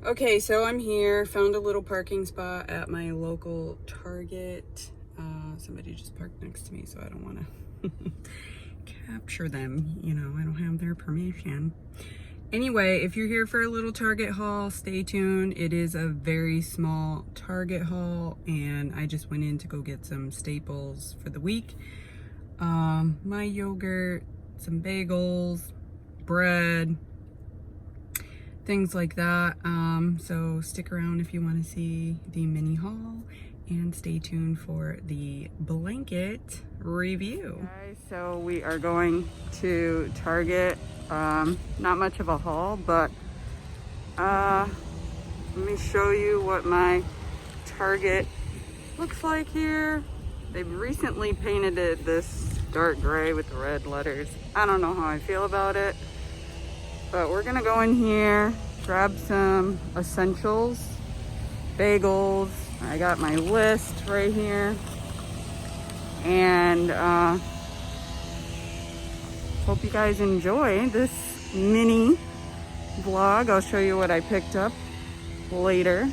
Okay, so I'm here, found a little parking spot at my local Target. Somebody just parked next to me, so I don't want to capture them. You know, I don't have their permission. Anyway, if you're here for a little Target haul, stay tuned. It is a very small Target haul, and I just went in to go get some staples for the week. My yogurt, some bagels, bread, things like that. So stick around if you want to see the mini haul, and stay tuned for the blanket review. Okay, so we are going to Target. Not much of a haul, but let me show you what my Target looks like here. They've recently painted it this dark gray with the red letters. I don't know how I feel about it, but we're gonna go in here, grab some essentials, bagels. I got my list right here, and hope you guys enjoy this mini vlog. I'll show you what I picked up later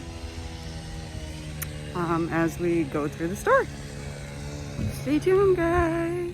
as we go through the store. Stay tuned, guys.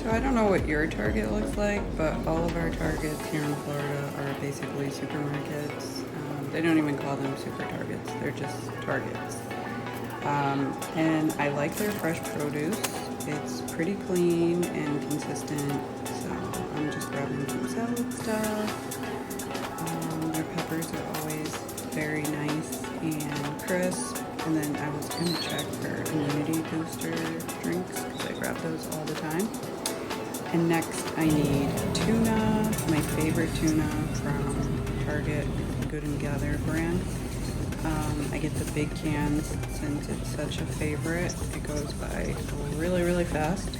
I don't know what your Target looks like, but all of our Targets here in Florida are basically supermarkets. They don't even call them super Targets, they're just Targets. And I like their fresh produce. It's pretty clean and consistent, so I'm just grabbing some salad stuff. Their peppers are always very nice and crisp. And then I was going to check for immunity booster drinks because I grab those all the time. And next I need tuna, my favorite tuna from Target, Good and Gather brand. I get the big cans since it's such a favorite. It goes by really, really fast.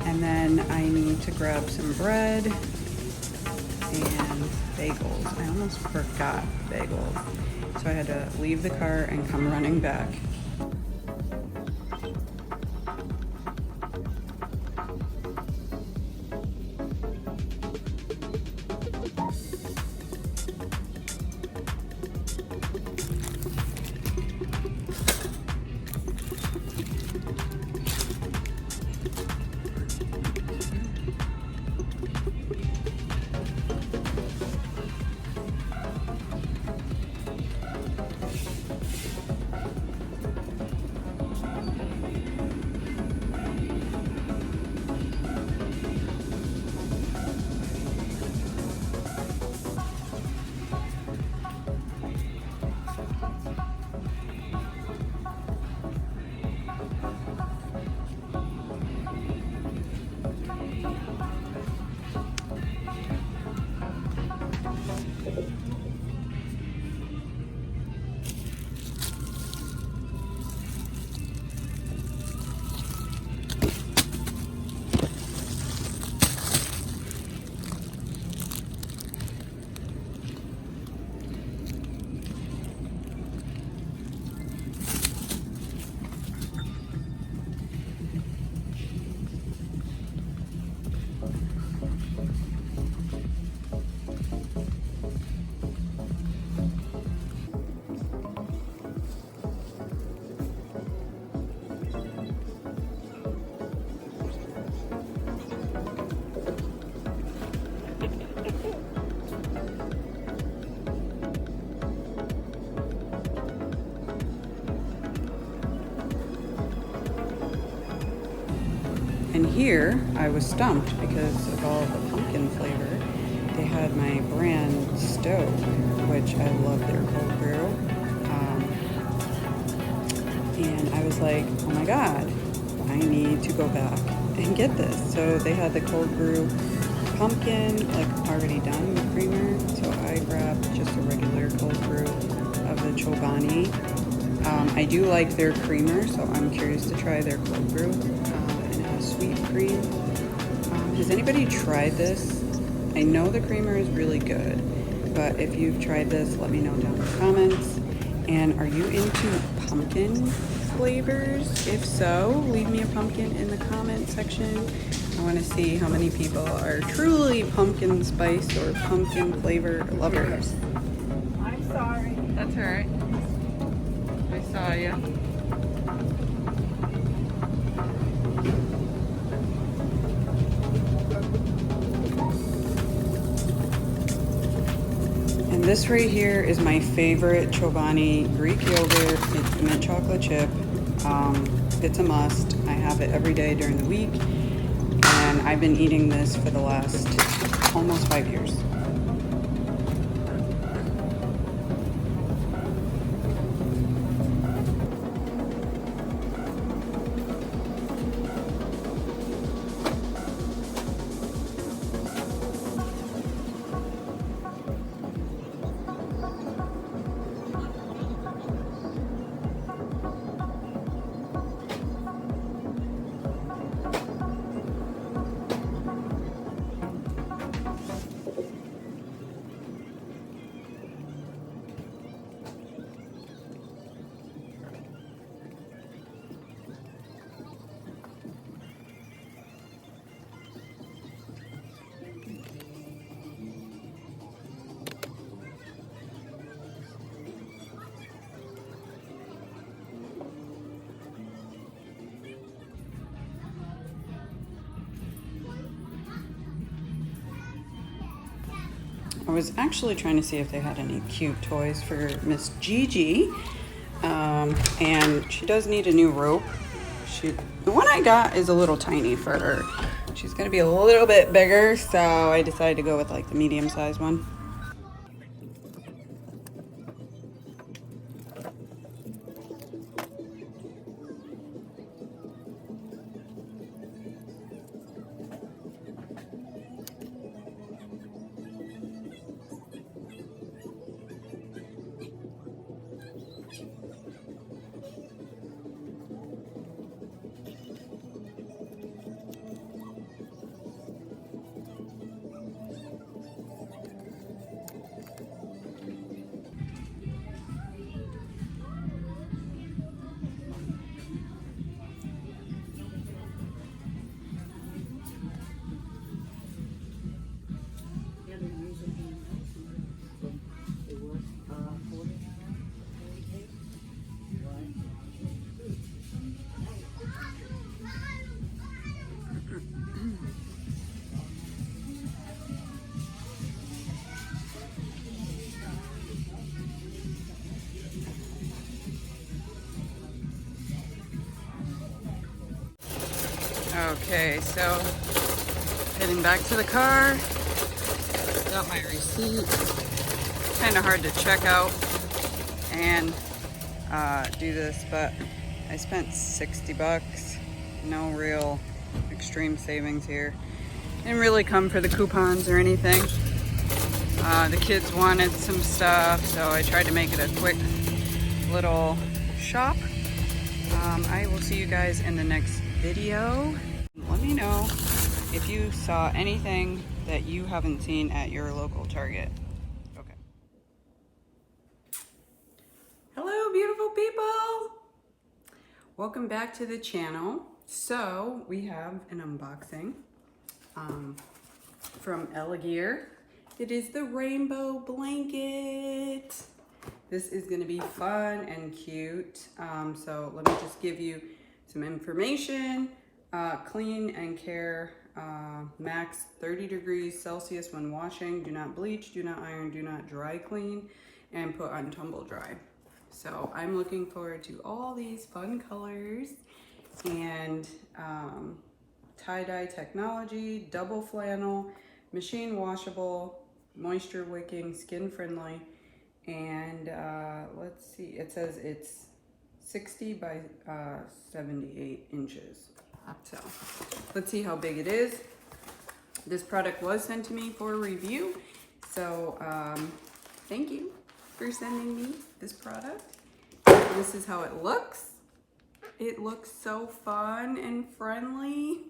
And then I need to grab some bread and bagels. I almost forgot bagels. So I had to leave the car and come running back. And here I was stumped because of all the pumpkin flavor. They had my brand stove, which I love their cold brew. And I was like, oh my God, I need to go back and get this. So they had the cold brew pumpkin, like already done with creamer. So I grabbed just a regular cold brew Chobani. I do like their creamer, so I'm curious to try their cold brew. And it has sweet cream. Has anybody tried this? I know the creamer is really good, but if you've tried this, let me know down in the comments. And are you into pumpkin flavors? If so, leave me a pumpkin in the comment section. I want to see how many people are truly pumpkin spice or pumpkin flavor lovers. I'm sorry. That's all right. I saw you. And this right here is my favorite Chobani Greek yogurt. It's mint chocolate chip. It's a must. I have it every day during the week. And I've been eating this for the last almost 5 years. I was actually trying to see if they had any cute toys for Miss Gigi. And she does need a new rope. The one I got is a little tiny for her. She's gonna be a little bit bigger, so I decided to go with like the medium-sized one. Okay, so heading back to the car. Got my receipt. Kind of hard to check out and do this, but I spent 60 bucks. No real extreme savings here. Didn't really come for the coupons or anything. The kids wanted some stuff, so I tried to make it a quick little shop. I will see you guys in the next video. Let me know if you saw anything that you haven't seen at your local Target. Okay. Hello, beautiful people. Welcome back to the channel. So we have an unboxing from Elegear. It is the rainbow blanket. This is gonna be fun and cute. So let me just give you some information. Clean and care, max 30 degrees Celsius when washing. Do not bleach, do not iron, do not dry clean, and put on tumble dry. So I'm looking forward to all these fun colors and tie-dye technology, double flannel, machine washable, moisture wicking, skin friendly, and let's see, it says it's 60 by 78 inches. So let's see how big it is. This product was sent to me for review, so thank you. for sending me this product. This is how it looks. It looks so fun and friendly.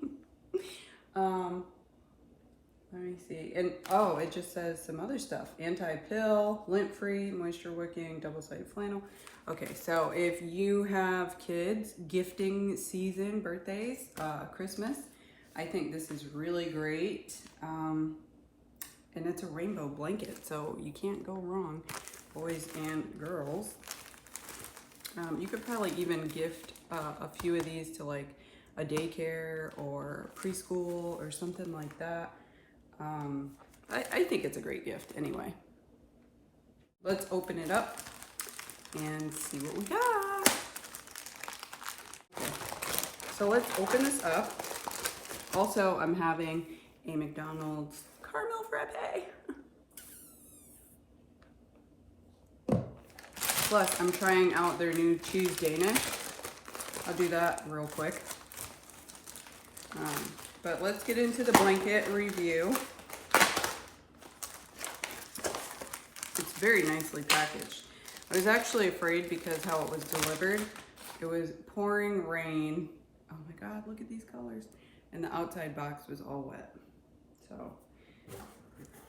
Let me see. And oh, it just says some other stuff. Anti-pill, lint-free, moisture-wicking, double-sided flannel. Okay, so if you have kids, gifting season, birthdays, Christmas, I think this is really great. And it's a rainbow blanket, so you can't go wrong, boys and girls. You could probably even gift a few of these to like a daycare or preschool or something like that. I think it's a great gift anyway. Let's open it up and see what we got. Okay. So let's open this up. Also, I'm having a McDonald's caramel frappe. Plus, I'm trying out their new cheese Danish. I'll do that real quick. But let's get into the blanket review. It's very nicely packaged. I was actually afraid because how it was delivered. It was pouring rain. Oh my God, look at these colors. And the outside box was all wet. So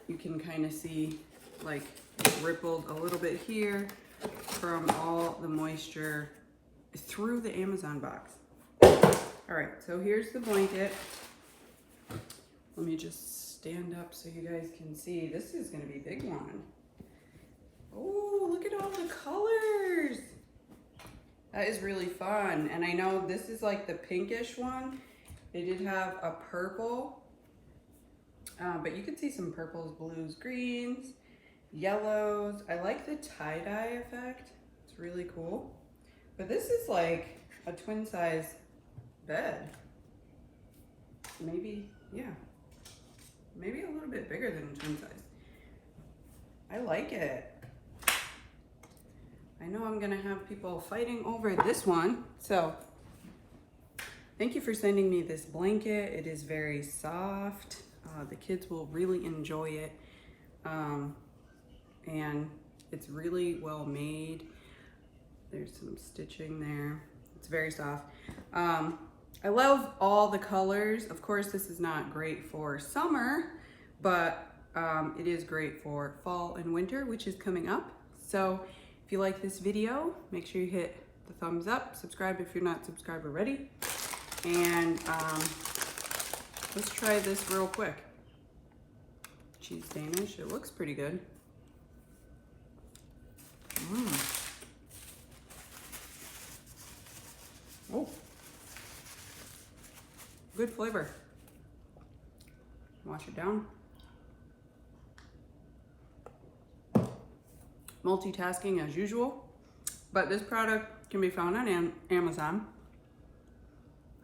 you can kind of see like it rippled a little bit here from all the moisture through the Amazon box. All right, so here's the blanket. Let me just stand up so you guys can see. This is gonna be a big one. Oh, look at all the colors. That is really fun. And I know this is like the pinkish one. They did have a purple, but you can see some purples, blues, greens, yellows. I like the tie-dye effect. It's really cool. But this is like a twin size bed. Maybe, yeah. Maybe a little bit bigger than twin size. I like it. I know I'm gonna have people fighting over this one. So thank you for sending me this blanket. It is very soft. The kids will really enjoy it. And it's really well made. There's some stitching there. It's very soft. I love all the colors. Of course, this is not great for summer, but it is great for fall and winter, which is coming up. So if you like this video, make sure you hit the thumbs up, subscribe if you're not subscribed already. And let's try this real quick. Cheese Danish, it looks pretty good. Oh, good flavor. Wash it down. Multitasking as usual, but this product can be found on Amazon.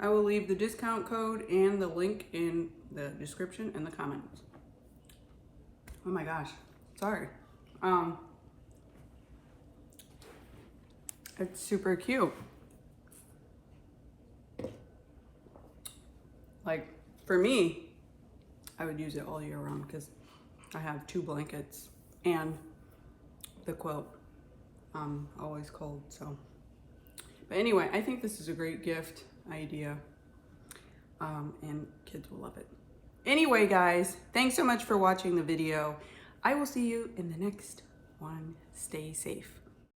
I will leave the discount code and the link in the description and the comments. Oh my gosh, sorry. It's super cute. Like, for me, I would use it all year round because I have 2 blankets and the quilt. Always cold, so. But anyway, I think this is a great gift idea, and kids will love it. Anyway, guys, thanks so much for watching the video. I will see you in the next one. Stay safe.